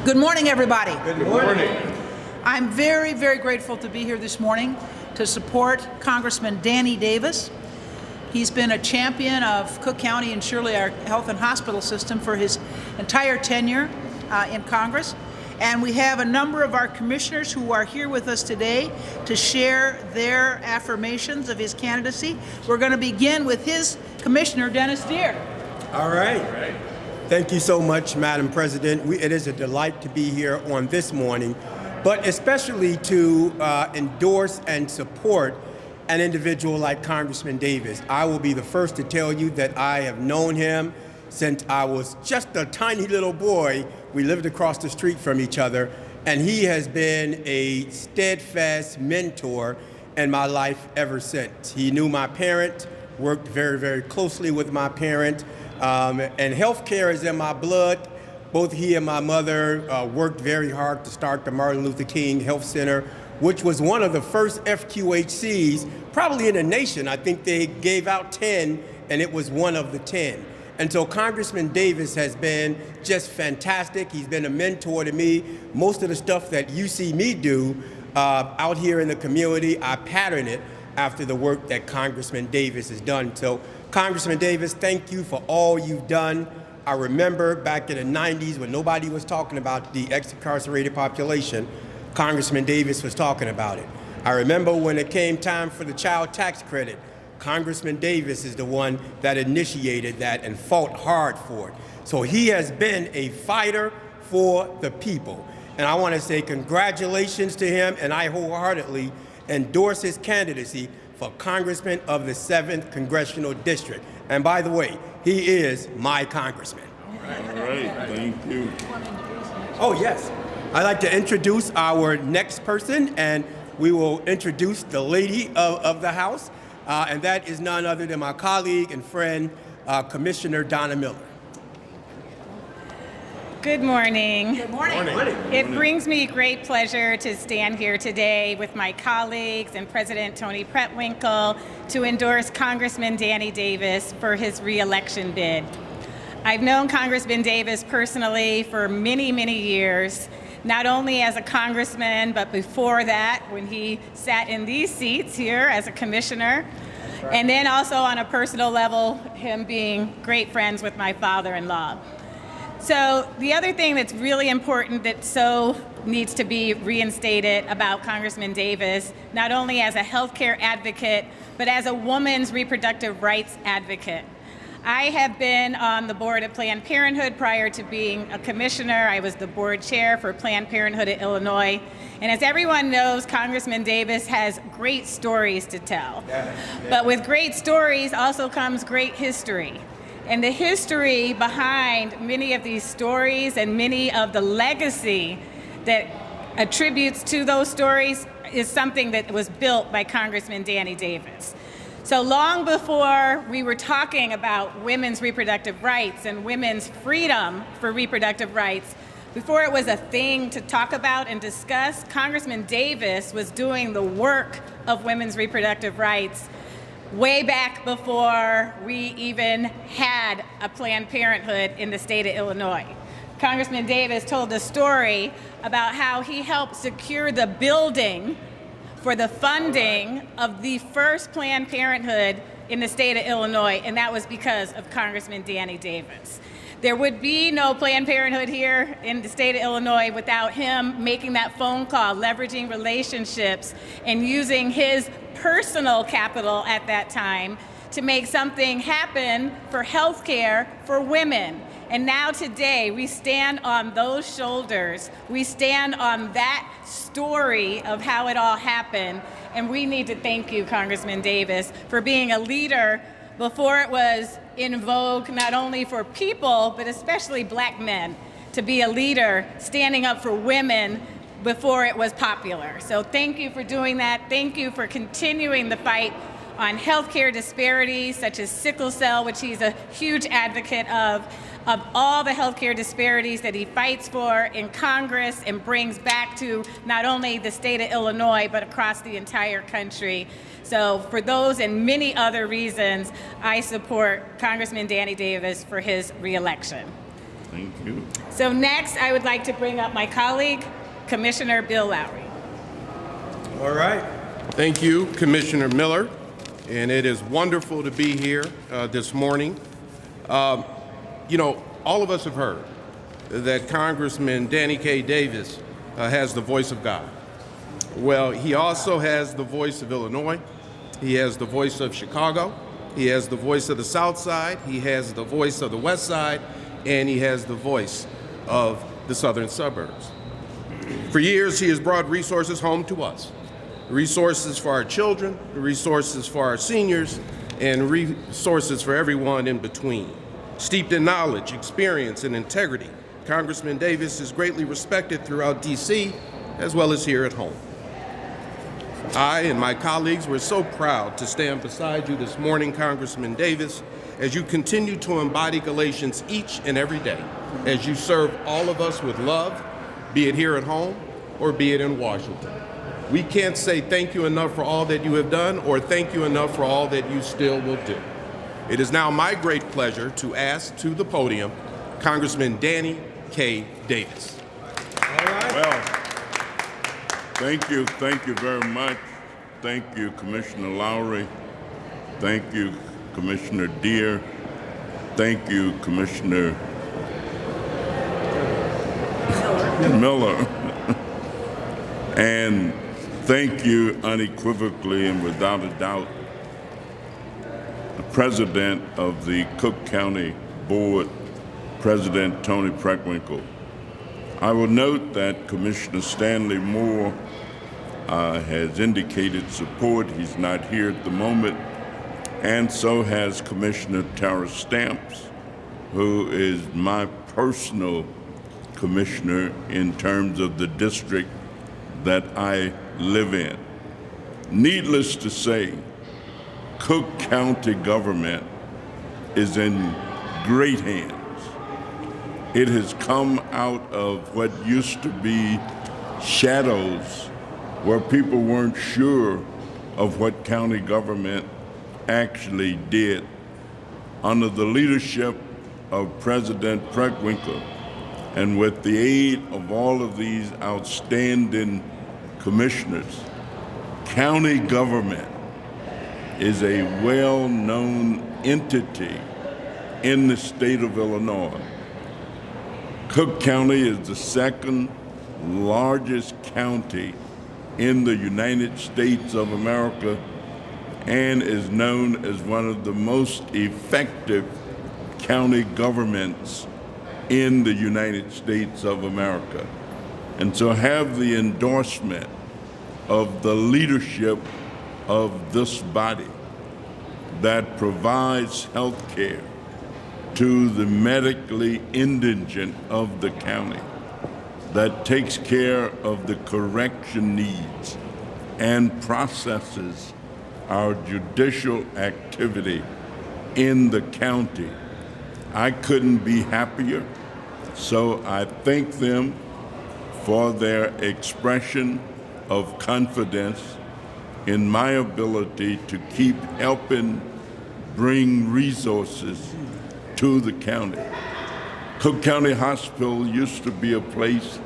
Good morning, everybody. Good morning. I'm very, very grateful to be here this morning to support Congressman Danny Davis. He's been a champion of Cook County and surely our health and hospital system for his entire tenure in Congress. And we have a number of our commissioners who are here with us today to share their affirmations of his candidacy. We're going to begin with his commissioner, Dennis Deere. All right. Thank you so much, Madam President. It is a delight to be here on this morning, but especially to endorse and support an individual like Congressman Davis. I will be the first to tell you that I have known him since I was just a tiny little boy. We lived across the street from each other, and he has been a steadfast mentor in my life ever since. He knew my parent, worked very, very closely with my parent, and healthcare is in my blood. Both he and my mother worked very hard to start the Martin Luther King Health Center, which was one of the first FQHCs, probably in the nation. I think they gave out 10, and it was one of the 10. And so Congressman Davis has been just fantastic. He's been a mentor to me. Most of the stuff that you see me do out here in the community, I pattern it after the work that Congressman Davis has done. So Congressman Davis, thank you for all you've done. I remember back in the 90s when nobody was talking about the ex-incarcerated population, Congressman Davis was talking about it. I remember when it came time for the child tax credit, Congressman Davis is the one that initiated that and fought hard for it. So he has been a fighter for the people. And I want to say congratulations to him, and I wholeheartedly endorse his candidacy for Congressman of the 7th Congressional District. And by the way, he is my congressman. All right, thank you. Oh, yes. I'd like to introduce our next person, and we will introduce the lady of the House, and that is none other than my colleague and friend, Commissioner Donna Miller. Good morning. Good morning. It brings me great pleasure to stand here today with my colleagues and President Tony Prettwinkle to endorse Congressman Danny Davis for his re-election bid. I've known Congressman Davis personally for many, many years, not only as a congressman, but before that when he sat in these seats here as a commissioner. Right. And then also on a personal level, him being great friends with my father-in-law. So the other thing that's really important that so needs to be reinstated about Congressman Davis, not only as a healthcare advocate, but as a woman's reproductive rights advocate. I have been on the board of Planned Parenthood prior to being a commissioner. I was the board chair for Planned Parenthood of Illinois. And as everyone knows, Congressman Davis has great stories to tell. But with great stories also comes great history. And the history behind many of these stories and many of the legacy that attributes to those stories is something that was built by Congressman Danny Davis. So long before we were talking about women's reproductive rights and women's freedom for reproductive rights, before it was a thing to talk about and discuss, Congressman Davis was doing the work of women's reproductive rights way back before we even had a Planned Parenthood in the state of Illinois. Congressman Davis told a story about how he helped secure the building for the funding of the first Planned Parenthood in the state of Illinois, and that was because of Congressman Danny Davis. There would be no Planned Parenthood here in the state of Illinois without him making that phone call, leveraging relationships, and using his personal capital at that time to make something happen for health care for women. And now today, we stand on those shoulders. We stand on that story of how it all happened. And we need to thank you, Congressman Davis, for being a leader before it was in vogue, not only for people, but especially black men, to be a leader standing up for women before it was popular. So thank you for doing that. Thank you for continuing the fight on healthcare disparities such as sickle cell, which he's a huge advocate of all the healthcare disparities that he fights for in Congress and brings back to not only the state of Illinois, but across the entire country. So for those and many other reasons, I support Congressman Danny Davis for his reelection. Thank you. So next, I would like to bring up my colleague, Commissioner Bill Lowry. All right. Thank you, Commissioner Miller, and it is wonderful to be here this morning. You know, all of us have heard that Congressman Danny K. Davis has the voice of God. Well, he also has the voice of Illinois. He has the voice of Chicago. He has the voice of the South Side. He has the voice of the West Side. And he has the voice of the southern suburbs. For years, he has brought resources home to us. Resources for our children, resources for our seniors, and resources for everyone in between. Steeped in knowledge, experience, and integrity, Congressman Davis is greatly respected throughout D.C. as well as here at home. I and my colleagues were so proud to stand beside you this morning, Congressman Davis, as you continue to embody Galatians each and every day, as you serve all of us with love, be it here at home or be it in Washington. We can't say thank you enough for all that you have done or thank you enough for all that you still will do. It is now my great pleasure to ask to the podium Congressman Danny K. Davis. Well, thank you very much. Thank you, Commissioner Lowry. Thank you, Commissioner Deere. Thank you, Commissioner Miller. And thank you unequivocally and without a doubt, the President of the Cook County Board, President Tony Preckwinkle. I will note that Commissioner Stanley Moore has indicated support. He's not here at the moment. And so has Commissioner Tara Stamps, who is my personal commissioner in terms of the district that I live in. Needless to say, Cook County government is in great hands. It has come out of what used to be shadows where people weren't sure of what county government actually did. Under the leadership of President Preckwinkle and with the aid of all of these outstanding commissioners, county government is a well-known entity in the state of Illinois. Cook County is the second largest county in the United States of America and is known as one of the most effective county governments in the United States of America. And so have the endorsement of the leadership of this body that provides health care to the medically indigent of the county, that takes care of the correction needs and processes our judicial activity in the county. I couldn't be happier, so I thank them for their expression of confidence in my ability to keep helping bring resources to the county. Cook County Hospital used to be a place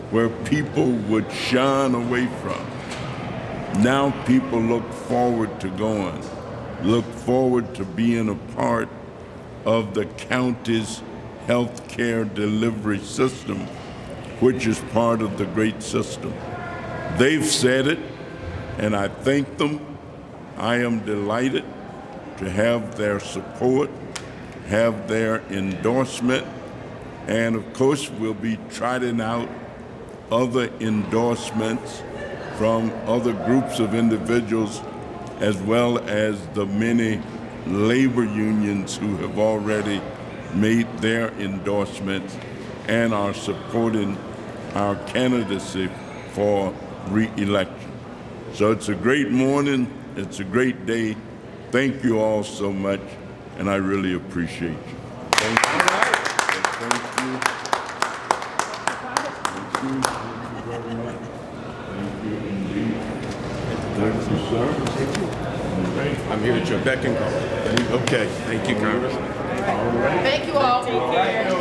where people would shun away from. Now people look forward to going, look forward to being a part of the county's health care delivery system, which is part of the great system. They've said it, and I thank them. I am delighted to have their support, have their endorsement, and of course we'll be trotting out other endorsements from other groups of individuals as well as the many labor unions who have already made their endorsements and are supporting our candidacy for re-election. So it's a great morning, it's a great day. Thank you all so much, and I really appreciate you. Thank you. Thank you. Thank you. Thank you very much. Thank you indeed. Thank you, sir. Thank you. I'm here at your beck and call. Okay, thank you, Congressman. Thank you all. Take care.